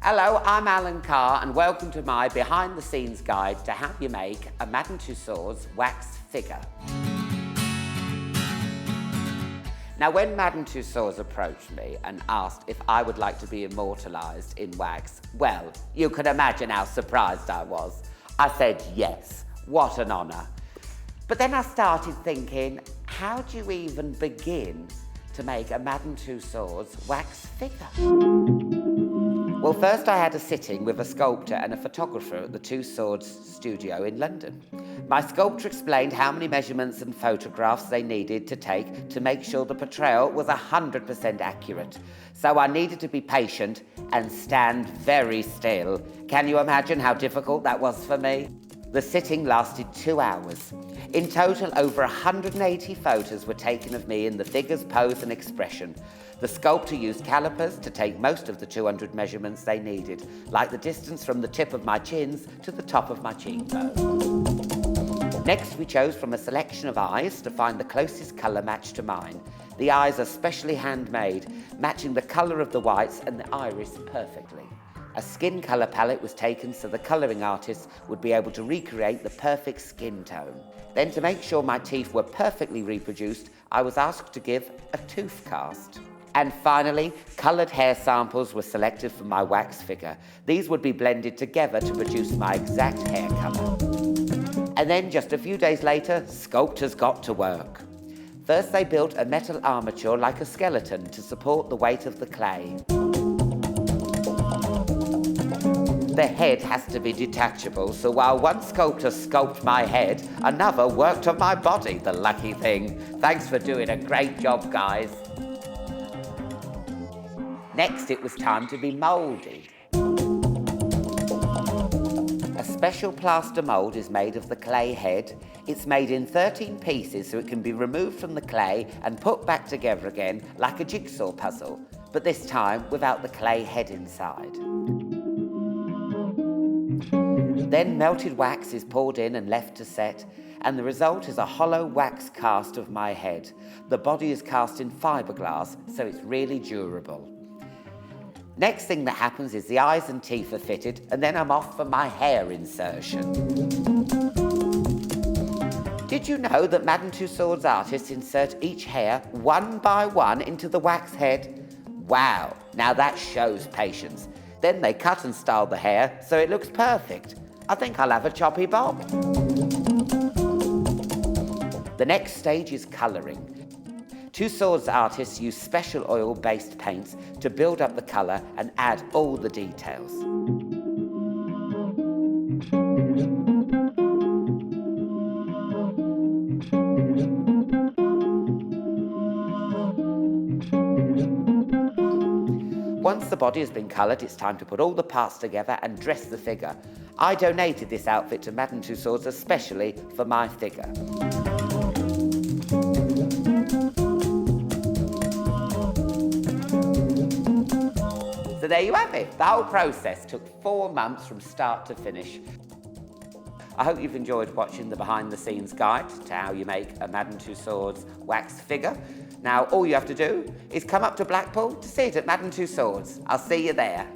Hello, I'm Alan Carr and welcome to my behind-the-scenes guide to how you make a Madame Tussauds wax figure. Now, when Madame Tussauds approached me and asked if I would like to be immortalised in wax, well, you can imagine how surprised I was. I said yes, what an honour. But then I started thinking, how do you even begin to make a Madame Tussauds wax figure? Well, first I had a sitting with a sculptor and a photographer at the Tussauds studio in London. My sculptor explained how many measurements and photographs they needed to take to make sure the portrayal was 100% accurate. So I needed to be patient and stand very still. Can you imagine how difficult that was for me? The sitting lasted 2 hours. In total, over 180 photos were taken of me in the figure's pose and expression. The sculptor used calipers to take most of the 200 measurements they needed, like the distance from the tip of my chins to the top of my cheekbone. Next, we chose from a selection of eyes to find the closest colour match to mine. The eyes are specially handmade, matching the colour of the whites and the iris perfectly. A skin colour palette was taken so the colouring artist would be able to recreate the perfect skin tone. Then, to make sure my teeth were perfectly reproduced, I was asked to give a tooth cast. And finally, coloured hair samples were selected for my wax figure. These would be blended together to produce my exact hair colour. And then, just a few days later, sculptors got to work. First, they built a metal armature like a skeleton to support the weight of the clay. The head has to be detachable, so while one sculptor sculpted my head, another worked on my body, the lucky thing. Thanks for doing a great job, guys. Next, it was time to be moulded. A special plaster mould is made of the clay head. It's made in 13 pieces so it can be removed from the clay and put back together again like a jigsaw puzzle, but this time without the clay head inside. Then melted wax is poured in and left to set, and the result is a hollow wax cast of my head. The body is cast in fiberglass, so it's really durable. Next thing that happens is the eyes and teeth are fitted, and then I'm off for my hair insertion. Did you know that Madame Tussauds artists insert each hair one by one into the wax head? Wow, now that shows patience. Then they cut and style the hair so it looks perfect. I think I'll have a choppy bob. The next stage is colouring. Tussauds artists use special oil-based paints to build up the colour and add all the details. Once the body has been coloured, it's time to put all the parts together and dress the figure. I donated this outfit to Madame Tussauds especially for my figure. So there you have it. The whole process took 4 months from start to finish. I hope you've enjoyed watching the behind-the-scenes guide to how you make a Madame Tussauds wax figure. Now, all you have to do is come up to Blackpool to see it at Madame Tussauds. I'll see you there.